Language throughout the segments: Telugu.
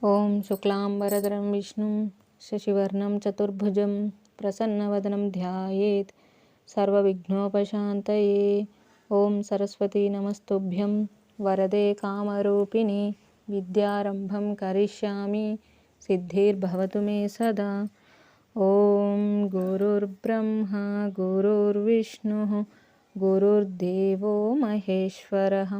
ఓం శుక్లాంబరధరం విష్ణుం శశివర్ణం చతుర్భుజం ప్రసన్నవదనం ధ్యాయేత్ సర్వవిఘ్నోపశాంతయే. ఓం సరస్వతీ నమస్తుభ్యం వరదే కామరూపిణి విద్యారంభం కరిష్యామి సిద్ధిర్భవతు మే సదా. ఓం గురుర్బ్రహ్మ గురుర్విష్ణుః గురుర్దేవో మహేశ్వరః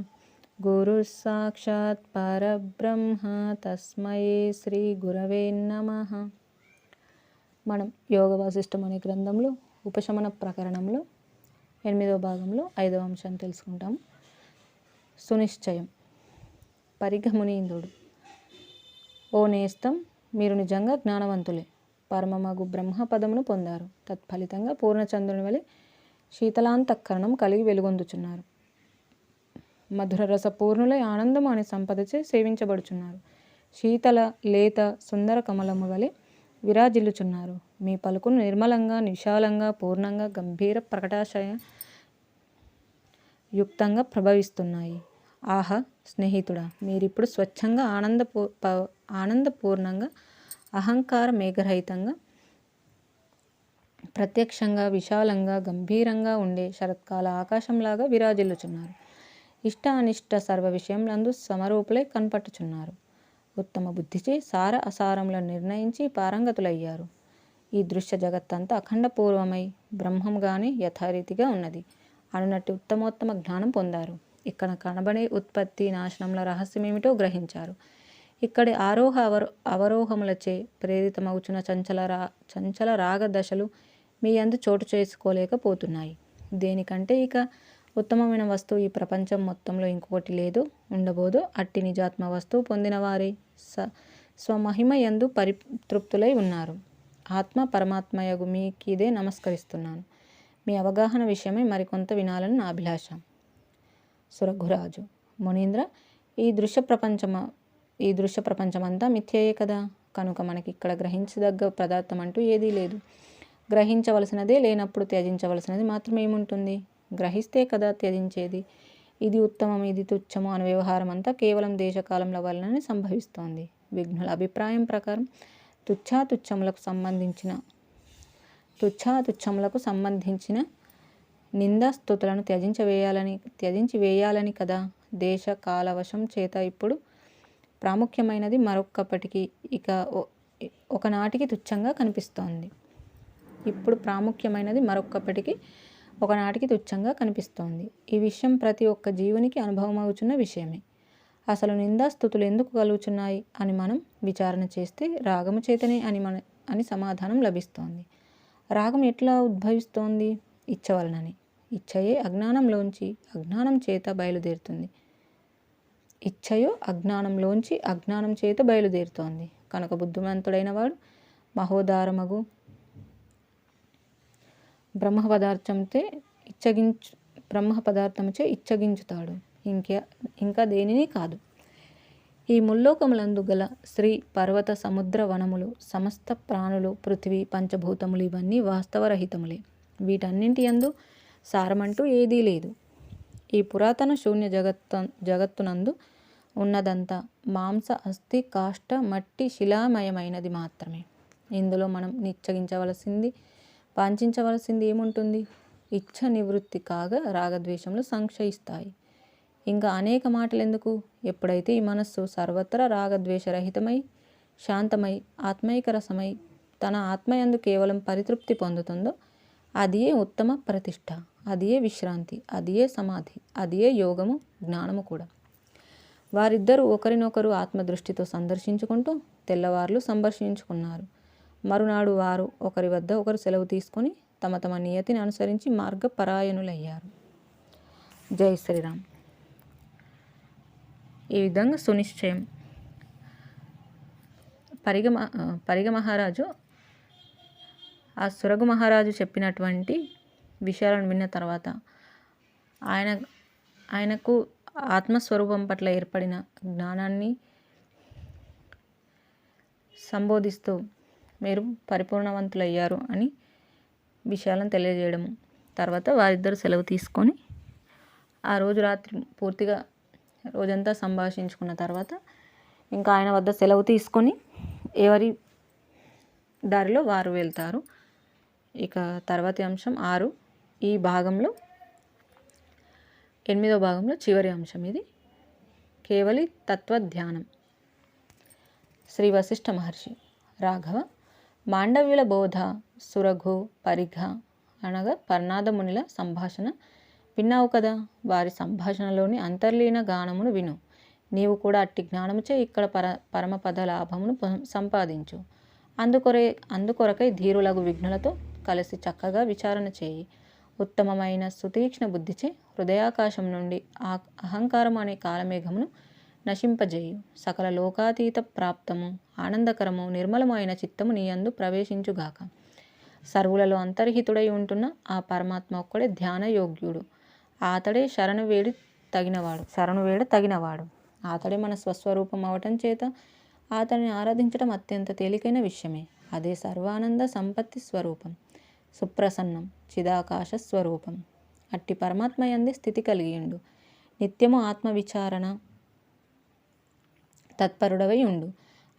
గురు సాక్షాత్ పరబ్రహ్మ తస్మై శ్రీ గురవే నమః. మనం యోగ వాసిష్టం అనే గ్రంథంలో ఉపశమన ప్రకరణంలో 8వ భాగంలో 5వ అంశాన్ని తెలుసుకుంటాము. సునిశ్చయం. పరిగమునీంద్రుడు: ఓ నేస్తం, మీరు నిజంగా జ్ఞానవంతులే. పరమమగు బ్రహ్మపదమును పొందారు. తత్ఫలితంగా పూర్ణచంద్రుని వలె శీతలాంతఃకరణం కలిగి వెలుగొందుచున్నారు. మధుర రసపూర్ణులై ఆనందము అనే సంపదచే సేవించబడుచున్నారు. శీతల లేత సుందర కమలము వలె విరాజిల్లుచున్నారు. మీ పలుకును నిర్మలంగా, విశాలంగా, పూర్ణంగా, గంభీర ప్రకటాశయ యుక్తంగా ప్రభవిస్తున్నాయి. ఆహా స్నేహితుడా, మీరిప్పుడు స్వచ్ఛంగా ఆనందపూర్ణంగా, అహంకార మేఘరహితంగా, ప్రత్యక్షంగా, విశాలంగా, గంభీరంగా ఉండే శరత్కాల ఆకాశంలాగా విరాజిల్లుచున్నారు. ఇష్ట అనిష్ట సర్వ విషయములందు సమరూపులై కనపట్టుచున్నారు. ఉత్తమ బుద్ధిచే సార అసారములను నిర్ణయించి పారంగతులయ్యారు. ఈ దృశ్య జగత్తంతా అఖండ పూర్వమై బ్రహ్మంగానే యథారీతిగా ఉన్నది అనునట్టి ఉత్తమోత్తమ జ్ఞానం పొందారు. ఇక్కడ కనబడే ఉత్పత్తి నాశనముల రహస్యమేమిటో గ్రహించారు. ఇక్కడి ఆరోహ అవరోహములచే ప్రేరితమవుచున్న చంచల రాగ దశలు మీ యందు చోటు చేసుకోలేకపోతున్నాయి. దేనికంటే ఇక ఉత్తమమైన వస్తువు ఈ ప్రపంచం మొత్తంలో ఇంకొకటి లేదు, ఉండబోదు. అట్టి నిజాత్మ వస్తువు పొందిన వారి స్వమహిమ యందు పరితృప్తులై ఉన్నారు. ఆత్మ పరమాత్మయగు మీకిదే నమస్కరిస్తున్నాను. మీ అవగాహన విషయమై మరికొంత వినాలని నా అభిలాష. సురఘురాజు: మునీంద్ర, ఈ దృశ్య ప్రపంచమంతా మిథ్యయే కదా. కనుక మనకి ఇక్కడ గ్రహించదగ్గ పదార్థం అంటూ ఏదీ లేదు. గ్రహించవలసినదే లేనప్పుడు త్యజించవలసినది మాత్రం ఏముంటుంది? గ్రహిస్తే కదా త్యజించేది. ఇది ఉత్తమం, ఇది తుచ్చము అనే వ్యవహారం అంతా కేవలం దేశకాలంల వలననే సంభవిస్తోంది. విఘ్నుల అభిప్రాయం ప్రకారం తుచ్ఛాతుచ్చములకు సంబంధించిన నిందాస్తుతులను త్యజించి వేయాలని కదా. దేశ కాలవశం చేత ఇప్పుడు ప్రాముఖ్యమైనది మరొక్కప్పటికి ఒకనాటికి తుచ్చంగా కనిపిస్తోంది. ఈ విషయం ప్రతి ఒక్క జీవునికి అనుభవమవుచున్న విషయమే. అసలు నిందాస్తుతులు ఎందుకు కలుగుచున్నాయి అని మనం విచారణ చేస్తే రాగము చేతనే అని సమాధానం లభిస్తోంది. రాగం ఎట్లా ఉద్భవిస్తోంది? ఇచ్ఛ వలనని. ఇచ్ఛయే అజ్ఞానంలోంచి అజ్ఞానం చేత బయలుదేరుతోంది. కనుక బుద్ధిమంతుడైన వాడు మహోదారమగు బ్రహ్మ పదార్థముచే ఇచ్చగించుతాడు, ఇంకా దేనిని కాదు. ఈ ముల్లోకములందు గల శ్రీ పర్వత సముద్ర వనములు, సమస్త ప్రాణులు, పృథివీ, పంచభూతములు ఇవన్నీ వాస్తవరహితములే. వీటన్నింటి యందు సారమంటూ ఏదీ లేదు. ఈ పురాతన శూన్య జగత్తునందు ఉన్నదంతా మాంస, అస్థి, కాష్ట, మట్టి, శిలామయమైనది మాత్రమే. ఇందులో మనం వాంఛించవలసింది ఏముంటుంది? ఇచ్ఛ నివృత్తి కాగా రాగద్వేషములు సంక్షయిస్తాయి. ఇంకా అనేక మాటలెందుకు? ఎప్పుడైతే ఈ మనస్సు సర్వత్రా రాగద్వేషరహితమై, శాంతమై, ఆత్మైక రసమై, తన ఆత్మయందు కేవలం పరితృప్తి పొందుతుందో అదియే ఉత్తమ ప్రతిష్ఠ, అదియే విశ్రాంతి, అదియే సమాధి, అదియే యోగము, జ్ఞానము కూడా. వారిద్దరూ ఒకరినొకరు ఆత్మదృష్టితో సందర్శించుకుంటూ తెల్లవార్లు సంభాషించుకున్నారు. మరునాడు వారు ఒకరి వద్ద ఒకరు సెలవు తీసుకుని తమ తమ నియతిని అనుసరించి మార్గపరాయణులయ్యారు. జై శ్రీరామ్. ఈ విధంగా సునిశ్చయం. పరిగ మహారాజు ఆ సురగు మహారాజు చెప్పినటువంటి విషయాలను విన్న తర్వాత ఆయనకు ఆత్మస్వరూపం పట్ల ఏర్పడిన జ్ఞానాన్ని సంబోధిస్తూ మీరు పరిపూర్ణవంతులయ్యారు అని విషయాలను తెలియజేయడము. తర్వాత వారిద్దరు సెలవు తీసుకొని ఆ రోజు రాత్రి పూర్తిగా రోజంతా సంభాషించుకున్న తర్వాత ఇంకా ఆయన వద్ద సెలవు తీసుకొని ఎవరి దారిలో వారు వెళ్తారు. ఇక తర్వాతి అంశం 6. ఈ భాగంలో 8వ భాగంలో చివరి అంశం ఇది. కేవలి తత్వధ్యానం. శ్రీ వశిష్ఠ మహర్షి: రాఘవ, మాండవ్యుల బోధ, సురఘు, పరిఘ అనగా పర్ణాదమునిల సంభాషణ విన్నావు కదా. వారి సంభాషణలోని అంతర్లీన గానమును విను. నీవు కూడా అట్టి జ్ఞానముచే ఇక్కడ పరమపద లాభమును సంపాదించు. అందుకొరకై ధీరులగు విఘ్నులతో కలిసి చక్కగా విచారణ చేయి. ఉత్తమమైన సుతీక్ష్ణ బుద్ధిచే హృదయాకాశం నుండి అహంకారం అనే కాలమేఘమును నశింపజేయు. సకల లోకాతీత ప్రాప్తము, ఆనందకరము, నిర్మలమైన చిత్తము నీయందు ప్రవేశించుగాక. సర్వులలో అంతర్హితుడై ఉంటున్న ఆ పరమాత్మ ఒక్కడే ధ్యాన యోగ్యుడు. అతడే శరణు వేడ తగినవాడు. అతడే మన స్వస్వరూపం అవటం చేత అతడిని ఆరాధించడం అత్యంత తేలికైన విషయమే. అదే సర్వానంద సంపత్తి స్వరూపం, సుప్రసన్నం, చిదాకాశ స్వరూపం. అట్టి పరమాత్మ యందే స్థితి కలిగియుండు. నిత్యము ఆత్మవిచారణ తత్పరుడవై ఉండు.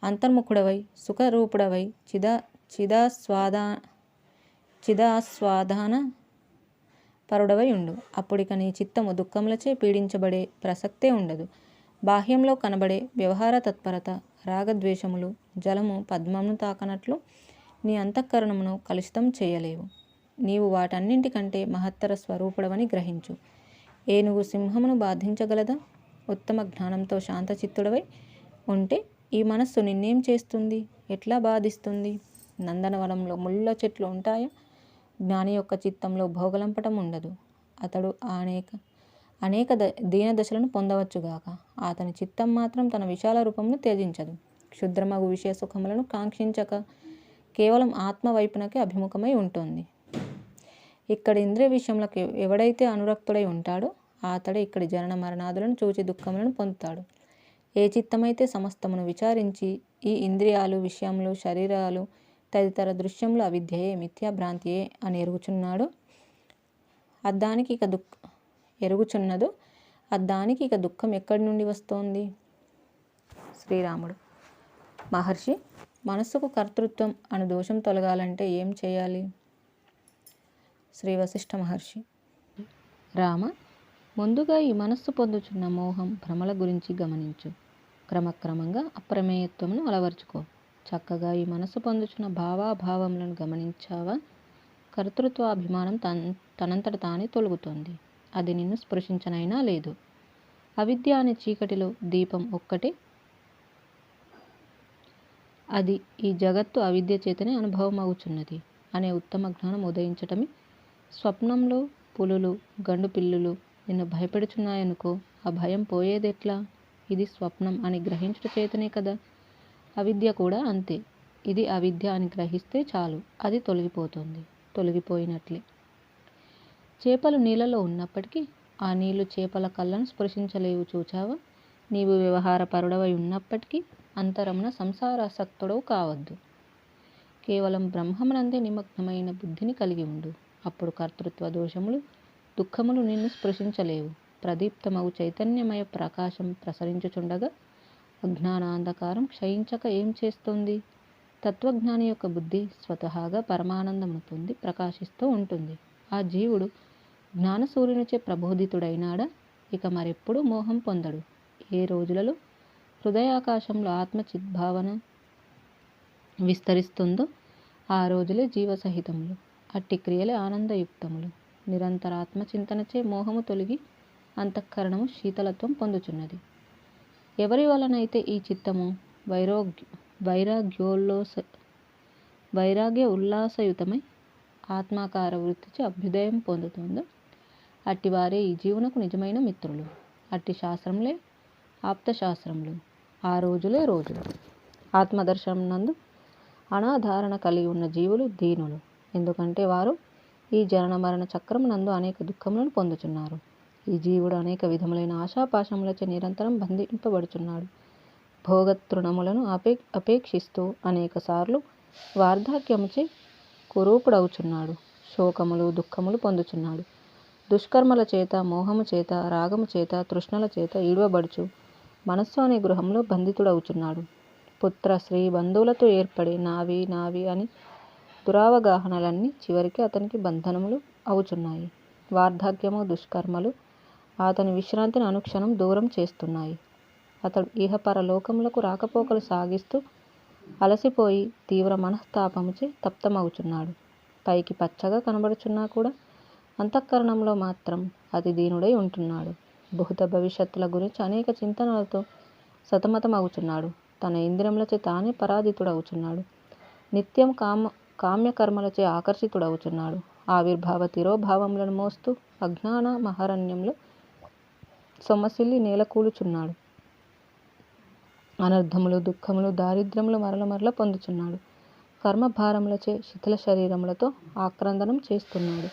అంతర్ముఖుడవై సుఖరూపుడవై చిదాస్వాదాన పరుడవై ఉండు. అప్పుడిక నీ చిత్తము దుఃఖములచే పీడించబడే ప్రసక్తే ఉండదు. బాహ్యంలో కనబడే వ్యవహార తత్పరత, రాగద్వేషములు జలము పద్మమును తాకనట్లు నీ అంతఃకరణమును కలుషితం చేయలేవు. నీవు వాటన్నింటికంటే మహత్తర స్వరూపుడవని గ్రహించు. ఏనుగు సింహమును బాధించగలదా? ఉత్తమ జ్ఞానంతో శాంతచిత్తుడవై ఉంటే ఈ మనస్సు నిన్నేం చేస్తుంది? ఎట్లా బాధిస్తుంది? నందనవనంలో ముళ్ళ చెట్లు ఉంటాయా? జ్ఞాని యొక్క చిత్తంలో భోగలంపటం ఉండదు. అతడు అనేక దీనదశలను పొందవచ్చుగాక. అతని చిత్తం మాత్రం తన విశాల రూపమును త్యజించదు. క్షుద్రమగు విషయ సుఖములను కాంక్షించక కేవలం ఆత్మ వైపునకే అభిముఖమై ఉంటుంది. ఇక్కడ ఇంద్రియ విషయములకు ఎవడైతే అనురక్తుడై ఉంటాడో అతడే ఇక్కడి జనన మరణాదులను చూచి దుఃఖములను పొందుతాడు. ఏ చిత్తమైతే సమస్తమును విచారించి ఈ ఇంద్రియాలు, విషయములు, శరీరాలు తదితర దృశ్యములు అవిద్యయే, మిథ్యాభ్రాంతియే అని ఎరుగుచున్నదో అద్దానికి ఇక దుఃఖం ఎక్కడి నుండి వస్తోంది? శ్రీరాముడు: మహర్షి, మనస్సుకు కర్తృత్వం అను దోషం తొలగాలంటే ఏం చేయాలి? శ్రీ వశిష్ఠ మహర్షి: రామ, ముందుగా ఈ మనస్సు పొందుచున్న మోహం, భ్రమల గురించి గమనించు. క్రమక్రమంగా అప్రమేయత్వమును అలవర్చుకో. చక్కగా ఈ మనస్సు పొందుచున్న భావాభావములను గమనించావా? కర్తృత్వాభిమానం తనంతట తానే తొలగుతోంది. అది నిన్ను స్పృశించనైనా లేదు. అవిద్య అనే చీకటిలో దీపం ఒక్కటే. అది ఈ జగత్తు అవిద్య చేతనే అనుభవం అవుచున్నది అనే ఉత్తమ జ్ఞానం ఉదయించటమే. స్వప్నంలో పులులు, గండు పిల్లులు నిన్ను భయపెడుచున్నాయనుకో, ఆ భయం పోయేదెట్లా? ఇది స్వప్నం అని గ్రహించుట చేతనే కదా. అవిద్య కూడా అంతే. ఇది అవిద్య అని గ్రహిస్తే చాలు, అది తొలగిపోతుంది. తొలగిపోయినట్లే. చేపలు నీళ్ళలో ఉన్నప్పటికీ ఆ నీళ్లు చేపల కళ్ళను స్పృశించలేవు, చూచావా? నీవు వ్యవహార పరుడవై ఉన్నప్పటికీ అంతరమున సంసారాసక్తుడవు కావద్దు. కేవలం బ్రహ్మమునందే నిమగ్నమైన బుద్ధిని కలిగి ఉండు. అప్పుడు కర్తృత్వ దోషములు, దుఃఖములు నిన్ను స్పృశించలేవు. ప్రదీప్తమగు చైతన్యమయ ప్రకాశం ప్రసరించుచుండగా అజ్ఞానాంధకారం క్షయించక ఏం చేస్తుంది? తత్వజ్ఞాని యొక్క బుద్ధి స్వతహాగా పరమానందమును పొంది ప్రకాశిస్తూ ఉంటుంది. ఆ జీవుడు జ్ఞానసూర్యునిచే ప్రబోధితుడైనాడా? ఇక మరెప్పుడు మోహం పొందడు. ఏ రోజులలో హృదయాకాశంలో ఆత్మచిద్భావన విస్తరిస్తుందో ఆ రోజులే జీవసహితములు. అట్టి క్రియలే ఆనందయుక్తములు. నిరంతర ఆత్మచింతనచే మోహము తొలగి అంతఃకరణము శీతలత్వం పొందుచున్నది. ఎవరి వలనైతే ఈ చిత్తము వైరాగ్య ఉల్లాసయుతమై ఆత్మాకార వృత్తిచే అభ్యుదయం పొందుతుందో అట్టివారే ఈ జీవునకు నిజమైన మిత్రులు. అట్టి శాస్త్రములే ఆప్తశాస్త్రములు. ఆ రోజులే రోజులు. ఆత్మదర్శనం నందు అనాధారణ కలిగి ఉన్న జీవులు దీనులు. ఎందుకంటే వారు ఈ జనన మరణ చక్రమునందు అనేక దుఃఖములను పొందుచున్నారు. ఈ జీవుడు అనేక విధములైన ఆశాపాశములచే నిరంతరం బంధింపబడుచున్నాడు. భోగతృణములను అపేక్షిస్తూ అనేక సార్లు వార్ధక్యముచే కురూపుడవుచున్నాడు. శోకములు, దుఃఖములు పొందుచున్నాడు. దుష్కర్మల చేత, మోహము చేత, రాగము చేత, తృష్ణల చేత ఈడవబడుచు మనస్సు అనే గృహంలో బంధితుడవుచున్నాడు. పుత్ర స్త్రీ బంధువులతో ఏర్పడే నావి నావి అని దురావగాహనలన్నీ చివరికి అతనికి బంధనములు అవుచున్నాయి. వార్ధక్యము దుష్కర్మలు అతని విశ్రాంతిని అనుక్షణం దూరం చేస్తున్నాయి. అతడు ఇహపరలోకములకు రాకపోకలు సాగిస్తూ అలసిపోయి తీవ్ర మనస్తాపముచే తప్తమవుచున్నాడు. పైకి పచ్చగా కనబడుచున్నా కూడా అంతఃకరణంలో మాత్రం అతి దీనుడై ఉంటున్నాడు. భూత భవిష్యత్తుల గురించి అనేక చింతనలతో సతమతమవుచున్నాడు. తన ఇంద్రియములచే తానే పరాజితుడవుచున్నాడు. నిత్యం కామ్యకర్మలచే ఆకర్షితుడవుచున్నాడు. ఆవిర్భావ తిరోభావములను మోస్తూ అజ్ఞాన మహారణ్యంలో సొమ్మసిల్లి నేలకూలుచున్నాడు. అనర్థములు దుఃఖములు దారిద్ర్యములు మరల మరల పొందుచున్నాడు. కర్మభారములచే శిథిల శరీరములతో ఆక్రందనం చేస్తున్నాడు.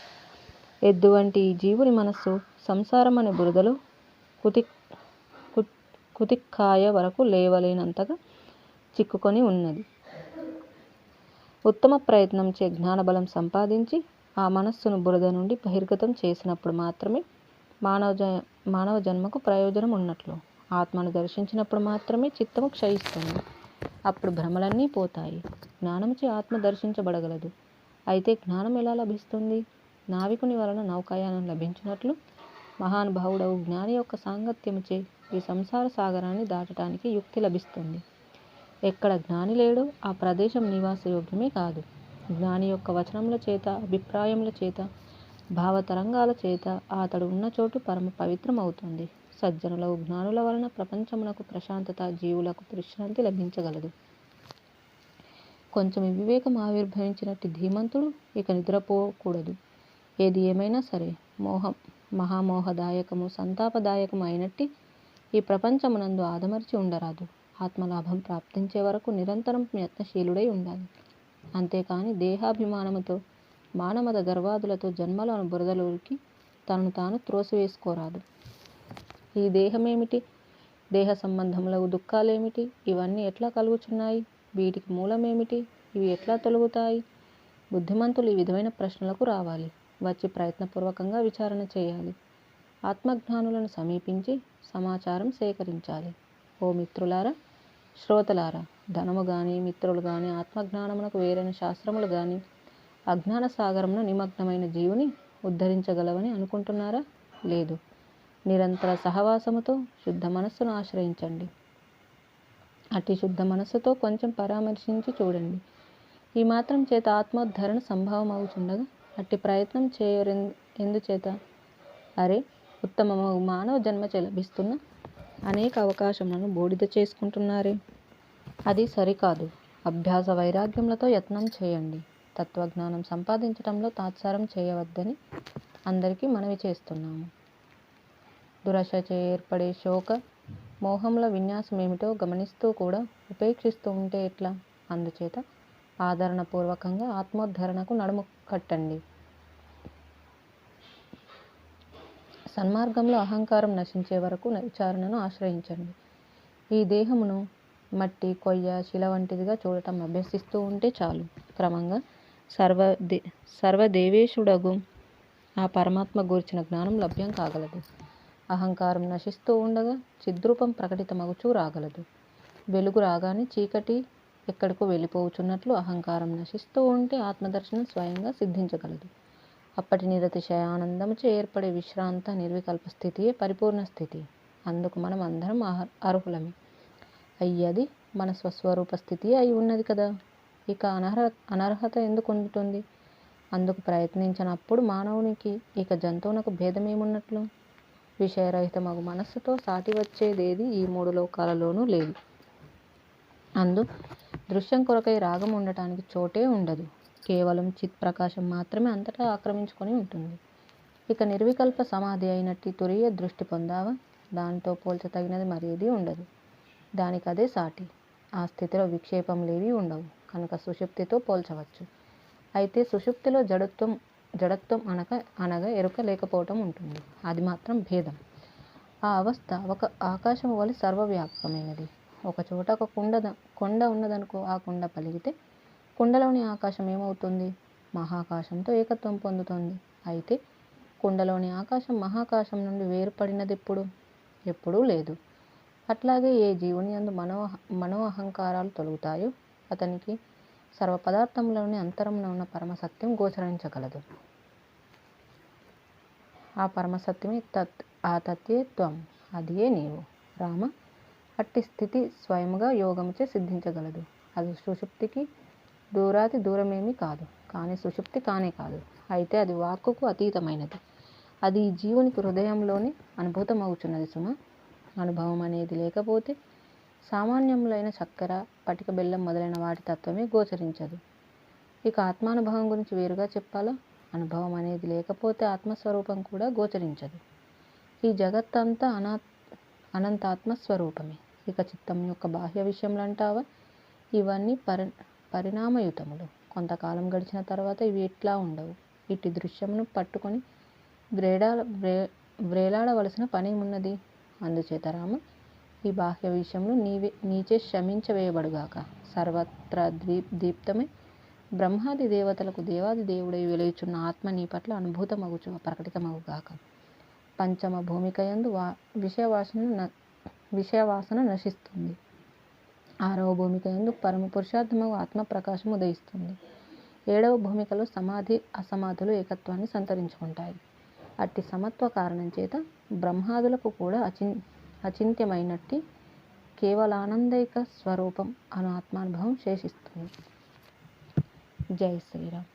ఎద్దు వంటి ఈ జీవుని మనస్సు సంసారం అనే బురదలో కుతిక్కాయ వరకు లేవలేనంతగా చిక్కుకొని ఉన్నది. ఉత్తమ ప్రయత్నంచే జ్ఞానబలం సంపాదించి ఆ మనస్సును బురద నుండి బహిర్గతం చేసినప్పుడు మాత్రమే మానవ జన్మకు ప్రయోజనం ఉన్నట్లు. ఆత్మను దర్శించినప్పుడు మాత్రమే చిత్తము క్షయిస్తుంది. అప్పుడు భ్రమలన్నీ పోతాయి. జ్ఞానముచే ఆత్మ దర్శించబడగలదు. అయితే జ్ఞానం ఎలా లభిస్తుంది? నావికుని వలన నౌకాయానం లభించినట్లు మహానుభావుడవు జ్ఞాని యొక్క సాంగత్యముచే ఈ సంసార సాగరాన్ని దాటడానికి యుక్తి లభిస్తుంది. ఎక్కడ జ్ఞాని లేడో ఆ ప్రదేశం నివాసయోగ్యమే కాదు. జ్ఞాని యొక్క వచనముల చేత, అభిప్రాయముల చేత, భావతరంగాల చేత అతడు ఉన్న చోటు పరమ పవిత్రం అవుతుంది. సజ్జనుల జ్ఞానుల వలన ప్రపంచమునకు ప్రశాంతత, జీవులకు విశ్రాంతి లభించగలదు. కొంచెం వివేకం ఆవిర్భవించినట్టి ధీమంతుడు ఇక నిద్రపోకూడదు. ఏది ఏమైనా సరే మహామోహదాయకము, సంతాపదాయకము అయినట్టి ఈ ప్రపంచమునందు ఆదమర్చి ఉండరాదు. ఆత్మలాభం ప్రాప్తించే వరకు నిరంతరం యత్నశీలుడై ఉండాలి. అంతేకాని దేహాభిమానముతో, మానమద గర్వాదులతో జన్మలోని బురదలోకి తనను తాను త్రోసివేసుకోరాదు. ఈ దేహమేమిటి? దేహ సంబంధములకు దుఃఖాలేమిటి? ఇవన్నీ ఎట్లా కలుగుచున్నాయి? వీటికి మూలమేమిటి? ఇవి ఎట్లా తొలగుతాయి? బుద్ధిమంతులు ఈ విధమైన ప్రశ్నలకు రావాలి. వచ్చి ప్రయత్నపూర్వకంగా విచారణ చేయాలి. ఆత్మజ్ఞానులను సమీపించి సమాచారం సేకరించాలి. ఓ మిత్రులారా, శ్రోతలారా, ధనము గాని, మిత్రులు గాని, ఆత్మజ్ఞానమునకు వేరైన శాస్త్రములు గాని అజ్ఞాన సాగరమున నిమగ్నమైన జీవుని ఉద్ధరించగలవని అనుకుంటున్నారా? లేదు. నిరంతర సహవాసముతో శుద్ధ మనస్సును ఆశ్రయించండి. అట్టి శుద్ధ మనస్సుతో కొంచెం పరామర్శించి చూడండి. ఈ మాత్రం చేత ఆత్మోద్ధరణ సంభవం అవుచుండగా అట్టి ప్రయత్నం ఎందుచేత? అరే, ఉత్తమము మానవ జన్మచే లభిస్తున్న అనేక అవకాశములను బూడిద చేసుకుంటున్నారే. అది సరికాదు. అభ్యాస వైరాగ్యములతో యత్నం చేయండి. తత్వజ్ఞానం సంపాదించటంలో తాత్సారం చేయవద్దని అందరికీ మనవి చేస్తున్నాము. దురశచే ఏర్పడే శోక మోహముల విన్యాసం ఏమిటో గమనిస్తూ కూడా ఉపేక్షిస్తూ ఉంటే ఎట్లా? అందుచేత ఆదరణపూర్వకంగా ఆత్మోద్ధరణకు నడుము కట్టండి. సన్మార్గంలో అహంకారం నశించే వరకు విచారణను ఆశ్రయించండి. ఈ దేహమును మట్టి, కొయ్య, శిల వంటిదిగా చూడటం అభ్యసిస్తూ ఉంటే చాలు. క్రమంగా సర్వదేవేశుడగు ఆ పరమాత్మ గూర్చిన జ్ఞానం లభ్యం కాగలదు. అహంకారం నశిస్తూ ఉండగా చిద్రూపం ప్రకటితమగుచూ రాగలదు. వెలుగు రాగానే చీకటి ఎక్కడికో వెళ్ళిపోవుచున్నట్లు అహంకారం నశిస్తూ ఉంటే ఆత్మదర్శనం స్వయంగా సిద్ధించగలదు. అప్పటి నిరతిశయ ఆనందముచే ఏర్పడే విశ్రాంత నిర్వికల్ప స్థితియే పరిపూర్ణ స్థితి. అందుకు మనం అందరం అర్హులమే. అయ్యది మన స్వస్వరూప స్థితియే అయి ఉన్నది కదా. ఇక అనర్హత ఎందుకు ఉంటుంది? అందుకు ప్రయత్నించినప్పుడు మానవునికి ఇక జంతువునకు భేదమేమున్నట్లు? విషయరహితమగు మనస్సుతో సాటి వచ్చేదేది ఈ మూడు లోకాలలోనూ లేదు. అందు దృశ్యం కొరకై రాగం ఉండటానికి చోటే ఉండదు. కేవలం చిత్ ప్రకాశం మాత్రమే అంతటా ఆక్రమించుకొని ఉంటుంది. ఇక నిర్వికల్ప సమాధి అయినట్టి తురీయ దృష్టి పొందావా? దానితో పోల్చతగినది మరేదీ ఉండదు. దానికదే సాటి. ఆ స్థితిలో విక్షేపములేవీ ఉండవు కనుక సుషుప్తితో పోల్చవచ్చు. అయితే సుషుప్తిలో జడత్వం అనగా ఎరుక లేకపోవటం ఉంటుంది. అది మాత్రం భేదం. ఆ అవస్థ ఒక ఆకాశం వలె సర్వవ్యాపకమైనది. ఒకచోట ఒక కొండ ఉన్నదనుకో. ఆ కొండ పలిగితే కుండలోని ఆకాశం ఏమవుతుంది? మహాకాశంతో ఏకత్వం పొందుతుంది. అయితే కుండలోని ఆకాశం మహాకాశం నుండి వేరుపడినదెప్పుడు? ఎప్పుడూ లేదు. అట్లాగే ఏ జీవుని యందు మనో అహంకారాలు తొలుగుతాయో అతనికి సర్వ పదార్థంలోని అంతరమున ఉన్న పరమసత్యం గోచరించగలదు. ఆ పరమసత్యమే ఆ తత్యే త్వం, అదియే నీవు. రామ, అట్టి స్థితి స్వయముగా యోగముచే సిద్ధించగలదు. అది సుషుప్తికి దూరాతి దూరమేమీ కాదు, కానీ సుషుప్తి కానే కాదు. అయితే అది వాక్కుకు అతీతమైనది. అది ఈ జీవునికి హృదయంలోనే అనుభూతమవుచున్నది సుమ. అనుభవం అనేది లేకపోతే సామాన్యములైన చక్కెర, పటిక బెల్లం మొదలైన వాటి తత్వమే గోచరించదు. ఇక ఆత్మానుభవం గురించి వేరుగా చెప్పాలా? అనుభవం అనేది లేకపోతే ఆత్మస్వరూపం కూడా గోచరించదు. ఈ జగత్తంతా అనంతాత్మస్వరూపమే. ఇక చిత్తం యొక్క బాహ్య విషయములు అంటావా? ఇవన్నీ పరిణామయుతములు. కొంతకాలం గడిచిన తర్వాత ఇవి ఇట్లా ఉండవు. ఇట్టి దృశ్యమును పట్టుకొని వ్రేలాడవలసిన పనేమున్నది? అందుచేత రామ, ఈ బాహ్య విషయములు నీచే శమించవేయబడుగాక. సర్వత్రా దీప్తమై బ్రహ్మాది దేవతలకు దేవాది దేవుడై వెలుగుచున్న ఆత్మ నీ పట్ల అనుభూతమగుచు ప్రకటితమగుగాక. పంచమ భూమికయందు విషయవాసన నశిస్తుంది. 6వ భూమికయందు పరమ పురుషార్థమగు ఆత్మ ప్రకాశం ఉదయిస్తుంది. 7వ భూమికలో సమాధి అసమాధులు ఏకత్వాన్ని సంతరించుకుంటాయి. అట్టి సమత్వ కారణం చేత బ్రహ్మాదులకు కూడా అచింత్యమైనట్టి కేవలానందైక స్వరూపం అను ఆత్మానుభవం శేషిస్తుంది. జై శ్రీరామ్.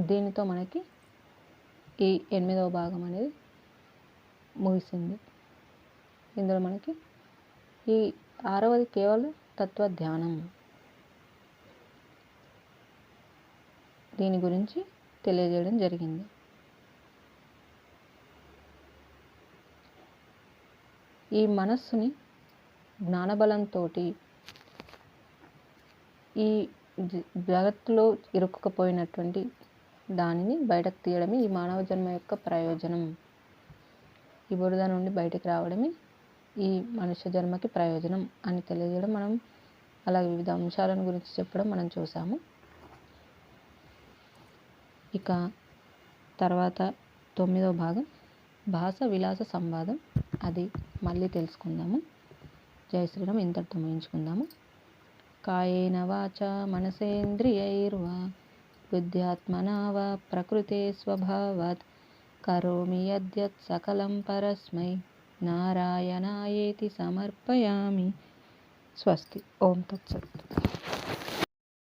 దీనితో మనకి ఈ 8వ భాగం అనేది ముగిసింది. ఇందులో మనకి ఈ 6వది కేవలం తత్వధ్యానం. దీని గురించి తెలియజేయడం జరిగింది. ఈ మనస్సుని జ్ఞానబలంతో ఈ జగత్తులో ఇరుక్కుపోయినటువంటి దానిని బయటకు తీయడమే ఈ మానవ జన్మ యొక్క ప్రయోజనం. ఈ బురద నుండి బయటకు రావడమే ఈ మనుష్య జన్మకి ప్రయోజనం అని తెలియజేయడం మనం, అలాగే వివిధ అంశాలను గురించి చెప్పడం మనం చూసాము. ఇక తర్వాత 9వ భాగం భాష విలాస సంవాదం, అది మళ్ళీ తెలుసుకుందాము. జై శ్రీరామ్. ఇంతటితో ముగించుకుందాము. కాయేన వాచా మనసేంద్రియైర్వా బుద్ధ్యాత్మనా వా ప్రకృతే స్వభావాత్ కరోమి యద్యత్ సకలం పరస్మై నారాయణాయేతి సమర్పయామి. స్వస్తి. ఓం తత్సత్.